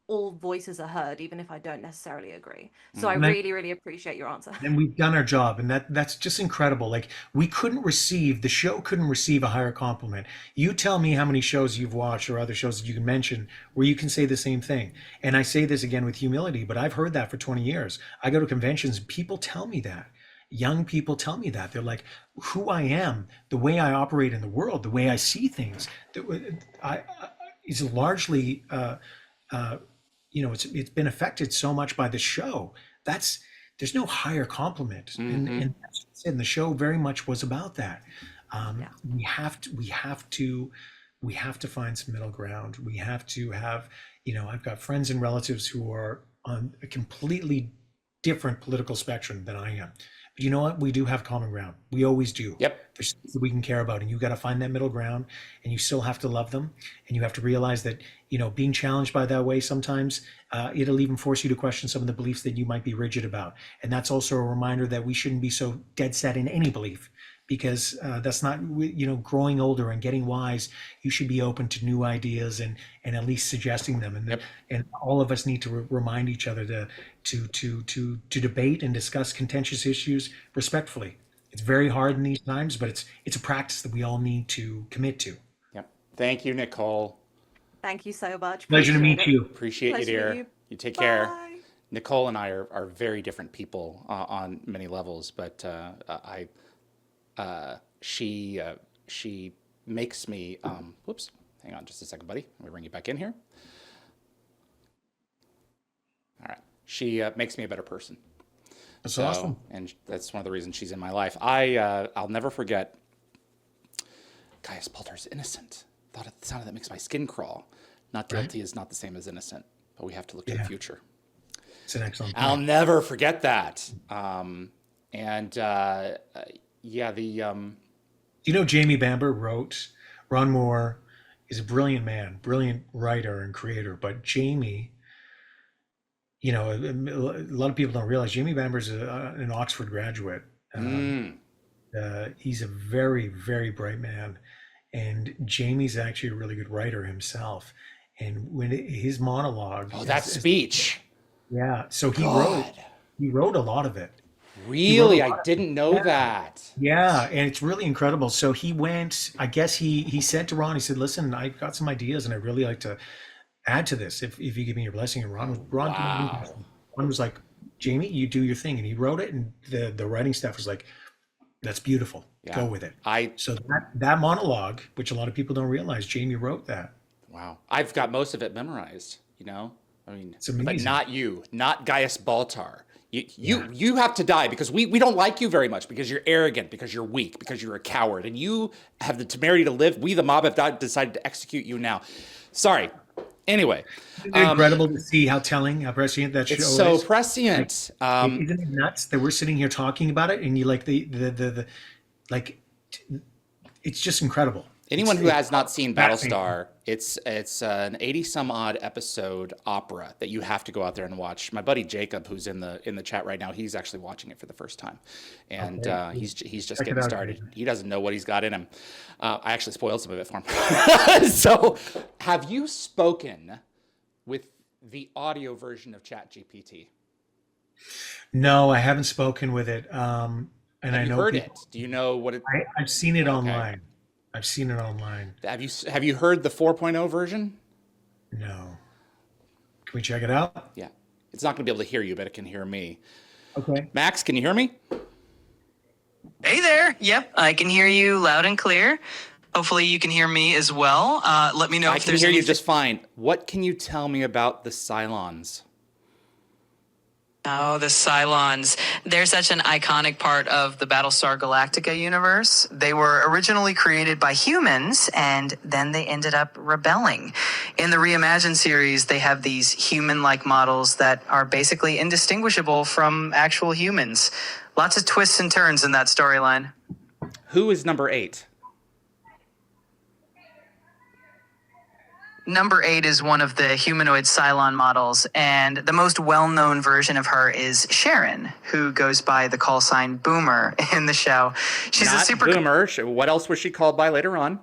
all voices are heard, even if I don't necessarily agree. So I And I really, really appreciate your answer. and we've done our job, and that's just incredible. Like, the show couldn't receive a higher compliment. You tell me how many shows you've watched or other shows that you can mention where you can say the same thing. And I say this again with humility, but I've heard that for 20 years. I go to conventions, people tell me that. Young people tell me that. They're like, who I am, the way I operate in the world, the way I see things, I is largely it's been affected so much by the show. That's There's no higher compliment, and that's what I said, and the show very much was about that. Yeah. We have to find some middle ground. We have to have, I've got friends and relatives who are on a completely different political spectrum than I am. But you know what? We do have common ground. We always do. Yep. There's things that we can care about, and you got to find that middle ground, and you still have to love them, and you have to realize that, being challenged by that way sometimes, it'll even force you to question some of the beliefs that you might be rigid about. And that's also a reminder that we shouldn't be so dead set in any belief, because that's not, growing older and getting wise. You should be open to new ideas and at least suggesting them. And Yep. and all of us need to remind each other to debate and discuss contentious issues respectfully. It's very hard in these times, but it's a practice that we all need to commit to. Yep. Thank you, Nicole. Thank you so much. Pleasure to Appreciate meet it. you. Appreciate you, Pleasure to meet dear. you. You take care. Bye. Nicole and I are very different people on many levels, but she makes me. Whoops. Hang on just a second, buddy. Let me bring you back in here. All right. She makes me a better person. That's awesome. And that's one of the reasons she's in my life. I'll never forget. Gaius Baltar's innocent. Thought at the sound of that makes my skin crawl. Not guilty is not the same as innocent, but we have to look to the Yeah. future. It's an excellent I'll point. never forget that. Yeah, Jamie Bamber wrote, Ron Moore is a brilliant man, brilliant writer and creator, but Jamie, a lot of people don't realize Jamie Bamber is an Oxford graduate. He's a very, very bright man, and Jamie's actually a really good writer himself. And when his monologue, that speech. yeah, so God. he wrote a lot of it. Really, I didn't know that. Yeah, and it's really incredible. So he went, I guess he said to Ron, he said, listen, I've got some ideas and I'd really like to add to this if you give me your blessing. And Ron Wow. was like, Jamie, you do your thing. And he wrote it, and the writing staff was like, that's beautiful. Go Yeah. with it. I So that monologue, which a lot of people don't realize, Jamie wrote that. Wow. I've got most of it memorized, you know? I mean, It's but amazing. not you, not Gaius Baltar. You, Yeah. you, you have to die because we don't like you very much because you're arrogant, because you're weak, because you're a coward, and you have the temerity to live. We, the mob, have decided to execute you now. Sorry. Anyway, Isn't it incredible to see how prescient that it's show so is? Like, prescient. isn't it nuts that we're sitting here talking about it and you like the like it's just incredible. Anyone who It's has not seen fascinating. Battlestar, it's an 80 some odd episode opera that you have to go out there and watch. My buddy Jacob, who's in the chat right now, he's actually watching it for the first time, and Okay, he's just check it getting out, started. David. He doesn't know what he's got in him. I actually spoiled some of it for him. So, have you spoken with the audio version of ChatGPT? No, I haven't spoken with it. And Have I you know heard people. it? Do you know what it? I've seen it Okay. online. I've seen it online. Have you heard the 4.0 version? No. Can we check it out? Yeah. It's not going to be able to hear you, but it can hear me. Okay. Max, can you hear me? Hey there. Yep, I can hear you loud and clear. Hopefully you can hear me as well. Let me know I if can there's hear you anything. just fine. What can you tell me about the Cylons? Oh, the Cylons. They're such an iconic part of the Battlestar Galactica universe. They were originally created by humans, and then they ended up rebelling. In the Reimagined series, they have these human-like models that are basically indistinguishable from actual humans. Lots of twists and turns in that storyline. Who is number 8? Number 8 is one of the humanoid Cylon models, and the most well-known version of her is Sharon, who goes by the call sign Boomer in the show. She's a Not super Boomer. What else was she called by later on?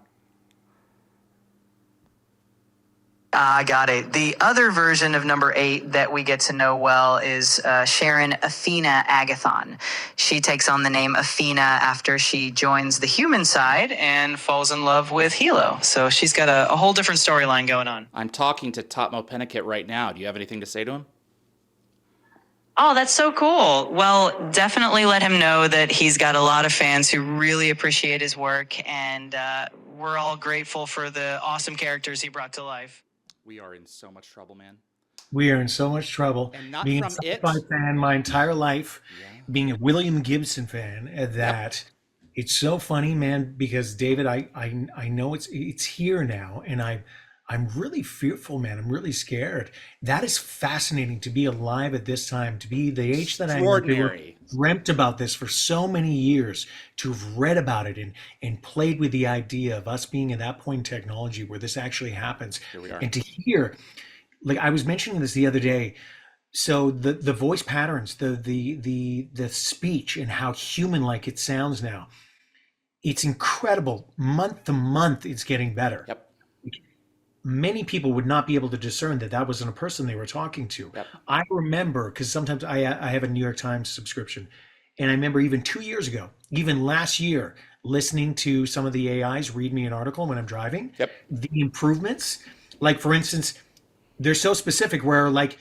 I got it. The other version of number 8 that we get to know well is Sharon Athena Agathon. She takes on the name Athena after she joins the human side and falls in love with Hilo. So she's got a whole different storyline going on. I'm talking to Tahmoh Penikett right now. Do you have anything to say to him? Oh, that's so cool. Well, definitely let him know that he's got a lot of fans who really appreciate his work, and we're all grateful for the awesome characters he brought to life. We are in so much trouble, man. We are in so much trouble. And not Being a from it. sci-fi fan my entire life, Yeah. being a William Gibson fan, that it's so funny, man. Because David, I know it's here now, and I'm really fearful, man. I'm really scared. That is fascinating to be alive at this time, to be the age that I am. Extraordinary. Dreamt about this for so many years, to have read about it and played with the idea of us being at that point in technology where this actually happens. Here we are. And to hear, like I was mentioning this the other day, so the voice patterns, the speech and how human like it sounds now, it's incredible. Month to month, it's getting better. Yep. Many people would not be able to discern that that wasn't a person they were talking to. Yep. I remember, because sometimes I have a New York Times subscription, and I remember even 2 years ago, even last year, listening to some of the AIs read me an article when I'm driving. Yep. The improvements, like for instance, they're so specific where like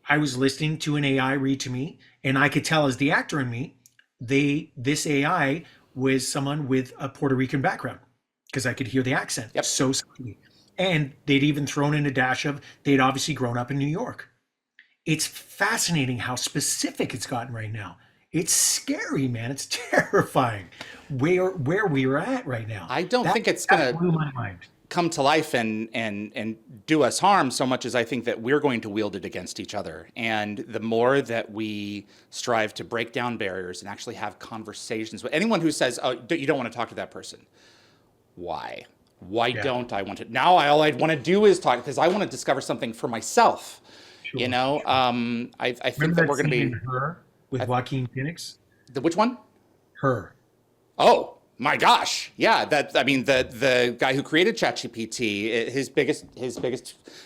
I was listening to an AI read to me, and I could tell as the actor in me, this AI was someone with a Puerto Rican background because I could hear the accent. Yep. So subtly. And they'd even thrown in a dash of they'd obviously grown up in New York. It's fascinating how specific it's gotten right now. It's scary, man. It's terrifying where we are at right now. I don't think it's that gonna blew my mind. come to life and do us harm so much as I think that we're going to wield it against each other. And the more that we strive to break down barriers and actually have conversations with anyone who says, "Oh, you don't want to talk to that person," why? Why don't I want to? Now all I want to do is talk because I want to discover something for myself. Sure. You know, I think Remember that we're going to scene be in Her with Joaquin Phoenix? which one? Her. Oh my gosh, yeah. The guy who created ChatGPT,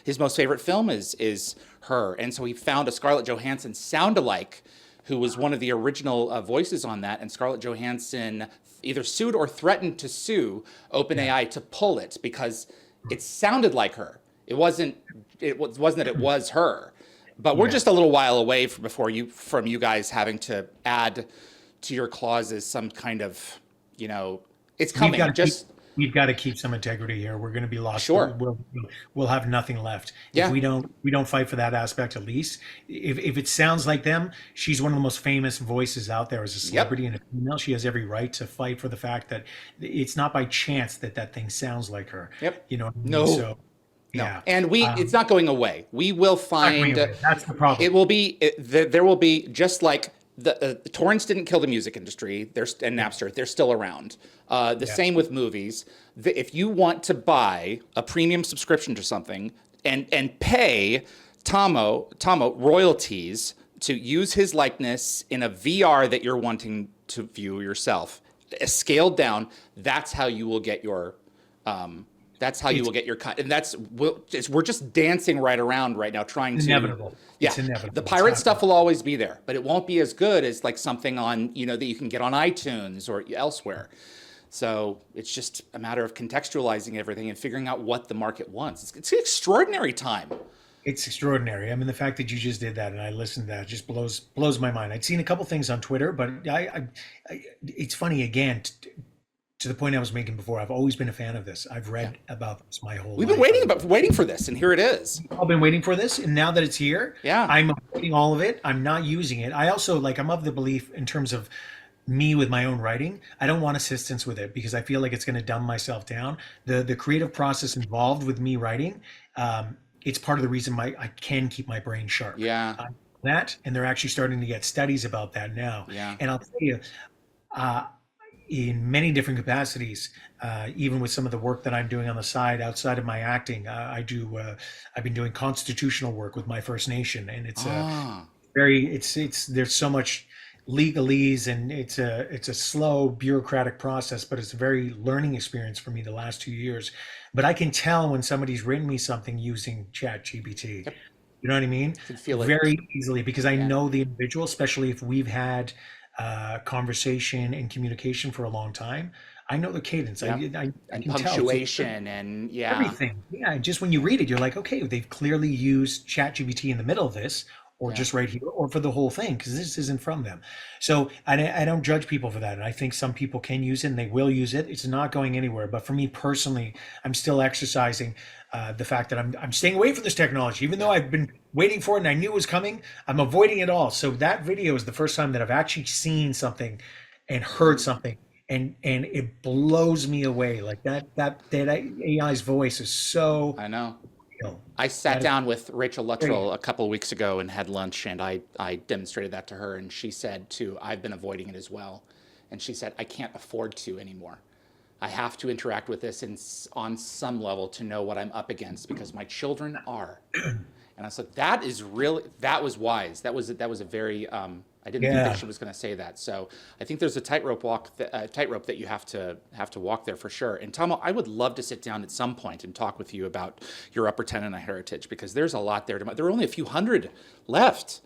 his most favorite film is Her, and so he found a Scarlett Johansson sound-alike, who was one of the original voices on that, and Scarlett Johansson either sued or threatened to sue OpenAI to pull it because it sounded like her. It wasn't that it was her. But we're just a little while away from you guys having to add to your clauses some kind of, you know, it's We've coming. got to Just we've got to keep some integrity here. We're going to be lost. sure. We'll have nothing left if Yeah. we don't fight for that aspect. At least if it sounds like them, she's one of the most famous voices out there as a Yep. celebrity and a female. She has every right to fight for the fact that it's not by chance that that thing sounds like her. Yep. You know what I mean? No. So No. yeah, And it's not going away. We will not going find away. That's the problem. it will be there will be just like the torrents didn't kill the music industry. And Napster. They're still around. The same with movies. If you want to buy a premium subscription to something and pay Tahmoh royalties to use his likeness in a VR that you're wanting to view yourself, scaled down, that's how you will get your cut. And we're just dancing right around right now, trying to. Inevitable. Yeah, It's inevitable. the It's pirate stuff happening. will always be there, but it won't be as good as like something on, that you can get on iTunes or elsewhere. So it's just a matter of contextualizing everything and figuring out what the market wants. It's an extraordinary time. It's extraordinary. I mean, the fact that you just did that and I listened to that just blows my mind. I'd seen a couple things on Twitter, but it's funny again. To the point I was making before, I've always been a fan of this. I've read about this my whole We've life. been waiting for this, and here it is. I've been waiting for this, and now that it's here, Yeah. I'm avoiding all of it. I'm not using it. I also I'm of the belief in terms of me with my own writing. I don't want assistance with it because I feel like it's going to dumb myself down. The creative process involved with me writing, it's part of the reason I can keep my brain sharp. Yeah. That, and they're actually starting to get studies about that now. Yeah. And I'll tell you, in many different capacities, even with some of the work that I'm doing on the side outside of my acting, I've been doing constitutional work with my First Nation, and it's there's so much legalese, and it's a slow bureaucratic process, but it's a very learning experience for me the last 2 years. But I can tell when somebody's written me something using ChatGPT. Yep. You know what I mean? can feel it. Very easily, because I know the individual, especially if we've had conversation and communication for a long time. I know the cadence. Yeah. I And can tell. punctuation and Everything. Yeah. Just when you read it, you're like, okay, they've clearly used ChatGPT in the middle of this, or just right here, or for the whole thing, because this isn't from them. So I don't judge people for that. And I think some people can use it and they will use it. It's not going anywhere. But for me personally, I'm still exercising the fact that I'm staying away from this technology, even though I've been waiting for it and I knew it was coming. I'm avoiding it all. So that video is the first time that I've actually seen something and heard something, and it blows me away. Like that AI's voice is so I know. real. I sat down with Rachel Luttrell a couple of weeks ago and had lunch, and I demonstrated that to her, and she said too, I've been avoiding it as well. And she said, I can't afford to anymore. I have to interact with this on some level to know what I'm up against, because my children are. And I said, that was wise. That was a very, I didn't think that she was going to say that. So I think there's a tightrope that you have to walk there for sure. And Tahmoh, I would love to sit down at some point and talk with you about your Upper Tenina heritage, because there's a lot there. There are only a few hundred left.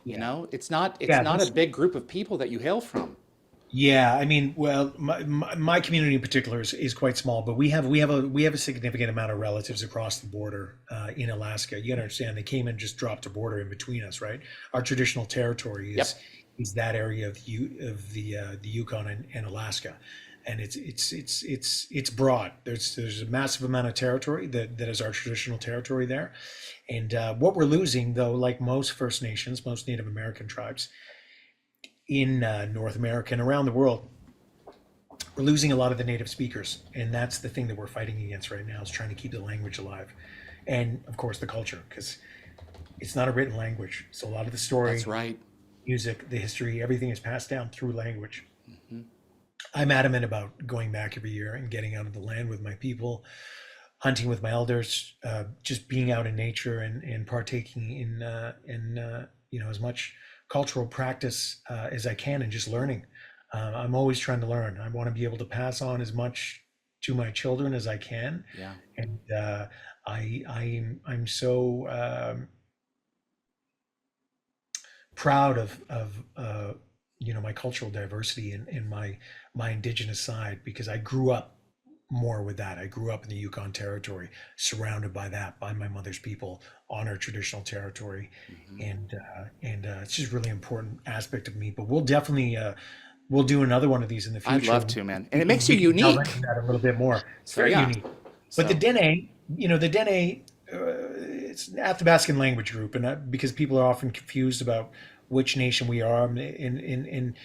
You know, it's not a big group of people that you hail from. Yeah, I mean, well, my community in particular is quite small, but we have a significant amount of relatives across the border in Alaska. You gotta understand, they came and just dropped a border in between us, right? Our traditional territory is that area of the Yukon and Alaska, and it's broad. There's a massive amount of territory that is our traditional territory there, and what we're losing, though, like most First Nations, most Native American tribes in North America and around the world, we're losing a lot of the native speakers, and that's the thing that we're fighting against right now, is trying to keep the language alive, and of course the culture, because it's not a written language. So a lot of the story, That's right. music, the history, everything is passed down through language. I'm adamant about going back every year and getting out of the land with my people, hunting with my elders, just being out in nature and partaking in as much cultural practice as I can, and just learning. I'm always trying to learn. I want to be able to pass on as much to my children as I can. Yeah. And I'm so proud of my cultural diversity and my indigenous side, because I grew up more with that. I grew up in the Yukon Territory, surrounded by my mother's people on our traditional territory, and it's just a really important aspect of me. But we'll definitely we'll do another one of these in the I'd future. love to, man. And it makes you We can delve unique. into that a little bit more. It's So very yeah. unique. So But the Dene, the Dene, it's an Athabascan language group, and because people are often confused about which nation we are. In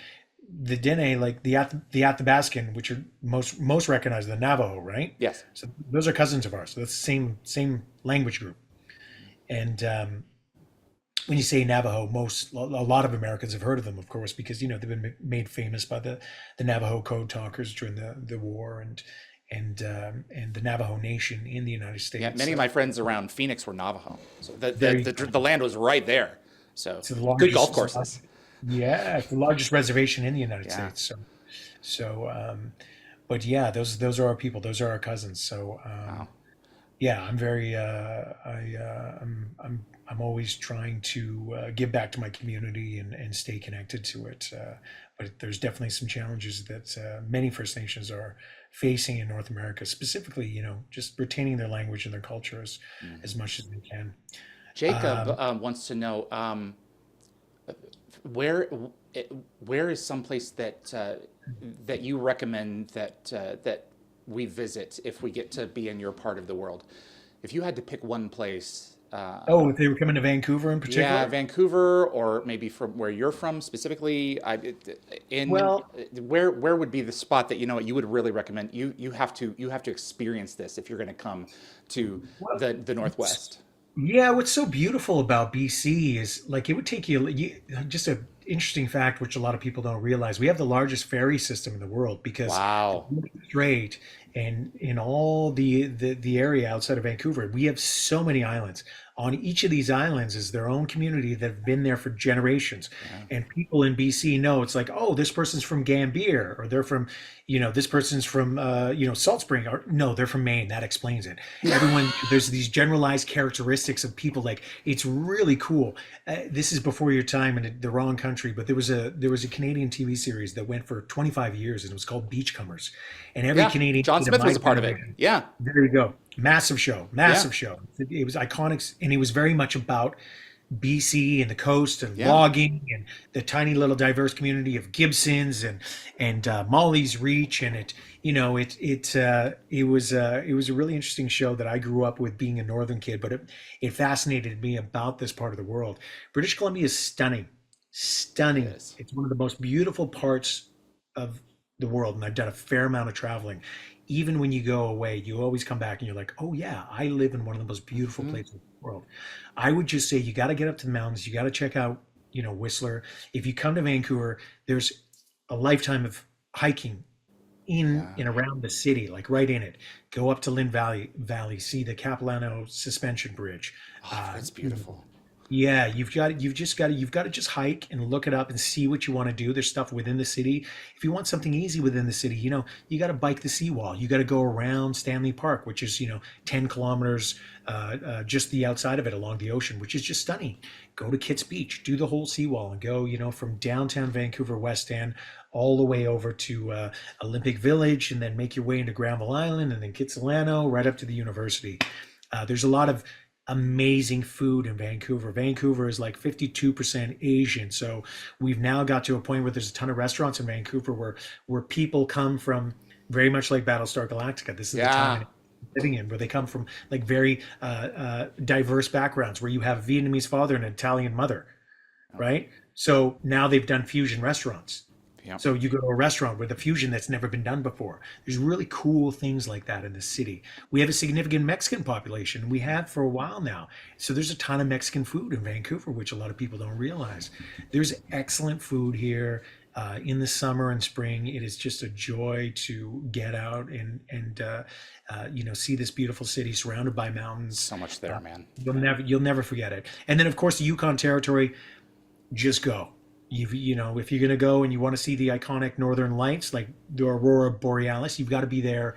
the Dene, like the Athabascan, which are most recognized, the Navajo, right? yes. So those are cousins of ours. So that's the same language group. And when you say Navajo, a lot of Americans have heard of them, of course, because they've been made famous by the Navajo code talkers during the war and the Navajo Nation in the United States. Yeah, many of my friends around Phoenix were Navajo, so There you the land was right there. So It's the good golf largest, courses. yeah, it's the largest reservation in the United Yeah. States. But yeah, those are our people. Those are our cousins. So Wow. yeah, I'm very I'm always trying to give back to my community and stay connected to it. But there's definitely some challenges that many First Nations are facing in North America, specifically, just retaining their language and their culture as much as they can. Jacob wants to know where where is someplace that you recommend that we visit if we get to be in your part of the world. If you had to pick one place, Oh, if they were coming to Vancouver in yeah, particular? Vancouver or maybe from where you're from specifically, Well, where would be the spot that you would really recommend? You have to experience this if you're going to come to well, the Northwest. yeah, what's so beautiful about BC is like it would take you just a interesting fact which a lot of people don't realize. We have the largest ferry system in the world because Wow. straight and in all the area outside of Vancouver, we have so many islands. On each of these islands is their own community that have been there for generations. Yeah. And people in BC know it's like, oh, this person's from Gambier, or they're from, this person's from, Salt Spring, or no, they're from Maine. That explains it. Everyone, there's these generalized characteristics of people. Like it's really cool. This is before your time in the wrong country, but there was a Canadian TV series that went for 25 years, and it was called Beachcombers. And every Yeah. Canadian John kid of Smith my was a part of it. generation, Yeah. there you go. Massive show, Yeah. massive show. It was iconic, and it was very much about BC and the coast and Yeah. logging and the tiny little diverse community of Gibsons and Molly's Reach, and it was a really interesting show that I grew up with being a northern kid, but it fascinated me about this part of the world. British Columbia is stunning, It stunning. is. It's one of the most beautiful parts of the world, and I've done a fair amount of traveling. Even when you go away, you always come back and you're like, oh yeah, I live in one of the most beautiful Mhm. places in the world. I would just say you got to get up to the mountains. You got to check out, Whistler. If you come to Vancouver, there's a lifetime of hiking in Yeah. and around the city, like right in it. Go up to Lynn Valley, see the Capilano Suspension Bridge. Oh, that's beautiful. Yeah, you've got to just hike and look it up and see what you want to do. There's stuff within the city. If you want something easy within the city, you got to bike the seawall. You got to go around Stanley Park, which is 10 kilometers just the outside of it along the ocean, which is just stunning. Go to Kitts Beach, do the whole seawall, and go from downtown Vancouver West End all the way over to Olympic Village, and then make your way into Granville Island, and then Kitsilano, right up to the university. There's a lot of amazing food in Vancouver. Vancouver is like 52% Asian. So we've now got to a point where there's a ton of restaurants in Vancouver where people come from very much like Battlestar Galactica. This is the time Yeah. living in where they come from like very diverse backgrounds, where you have a Vietnamese father and an Italian mother, right? So now they've done fusion restaurants. Yeah. So you go to a restaurant with a fusion that's never been done before. There's really cool things like that in the city. We have a significant Mexican population. We have for a while now. So there's a ton of Mexican food in Vancouver, which a lot of people don't realize. There's excellent food here in the summer and spring. It is just a joy to get out and see this beautiful city surrounded by mountains. So much there, man. You'll never forget it. And then of course the Yukon Territory, just go. If you're going to go and you want to see the iconic northern lights like the aurora borealis, you've got to be there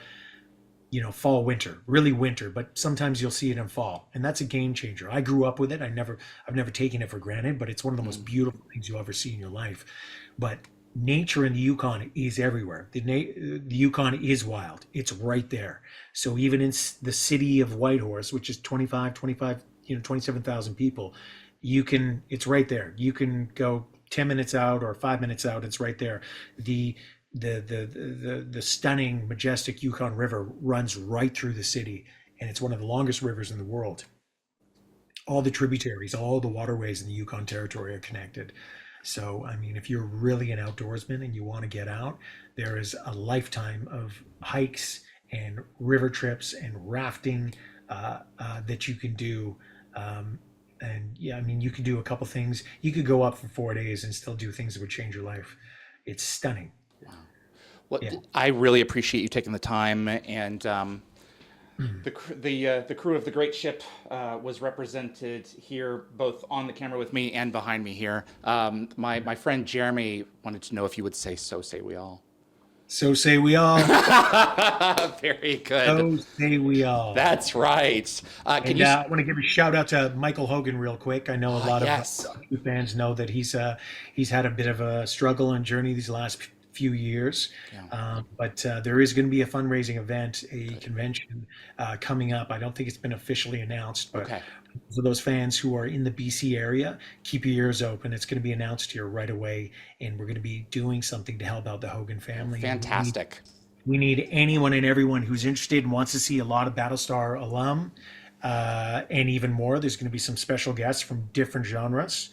fall, winter, really winter, but sometimes you'll see it in fall, and that's a game changer. I grew up with it. I've never taken it for granted, but it's one of the most beautiful things you'll ever see in your life. But nature in the Yukon is everywhere. The Yukon is wild. It's right there. So even in the city of Whitehorse, which is 27,000 people, it's right there. You can go 10 minutes out or 5 minutes out, it's right there. The stunning, majestic Yukon River runs right through the city, and it's one of the longest rivers in the world. All the tributaries, all the waterways in the Yukon Territory are connected. So, I mean, if you're really an outdoorsman and you want to get out, there is a lifetime of hikes and river trips and rafting that you can do. And yeah, I mean, you could do a couple things. You could go up for 4 days and still do things that would change your life. It's stunning. Well, Yeah. I really appreciate you taking the time, and the crew of the great ship was represented here, both on the camera with me and behind me here. My friend Jeremy wanted to know if you would say, "So say we all." So say we all. Very good. So say we all. That's right. Can And you? I want to give a shout out to Michael Hogan real quick. I know a lot yes. of fans know that he's had a bit of a struggle and journey these last few years. Yeah. But there is going to be a fundraising event, a convention coming up. I don't think it's been officially announced, but Okay. for those fans who are in the BC area, keep your ears open. It's going to be announced here right away, and we're going to be doing something to help out the Hogan family. Fantastic. We need anyone and everyone who's interested and wants to see a lot of Battlestar alum, and even more. There's going to be some special guests from different genres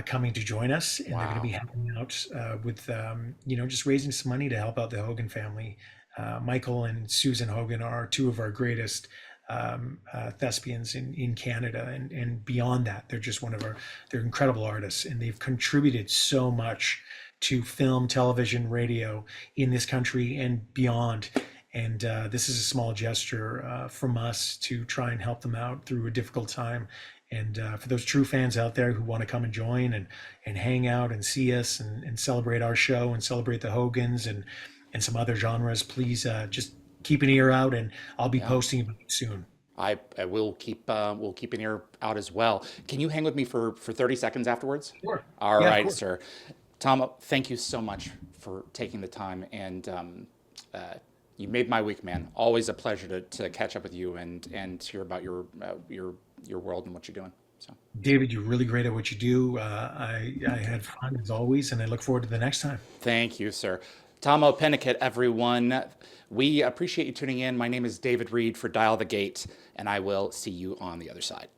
coming to join us, and they're going to be helping out with, just raising some money to help out the Hogan family. Michael and Susan Hogan are two of our greatest thespians in Canada, and beyond that, they're just they're incredible artists, and they've contributed so much to film, television, radio in this country and beyond. And this is a small gesture from us to try and help them out through a difficult time. And for those true fans out there who want to come and join and hang out and see us and celebrate our show and celebrate the Hogans and some other genres, please just keep an ear out, and I'll be posting about it soon. I will keep an ear out as well. Can you hang with me for 30 seconds afterwards? Sure. All Yeah, of right, course. sir. Tom, thank you so much for taking the time, and you made my week, man. Always a pleasure to catch up with you and hear about your world and what you're doing. So, David, you're really great at what you do. I had fun as always, and I look forward to the next time. thank you, sir. Tahmoh Penikett, everyone. We appreciate you tuning in. My name is David Reed for Dial the Gate, and I will see you on the other side.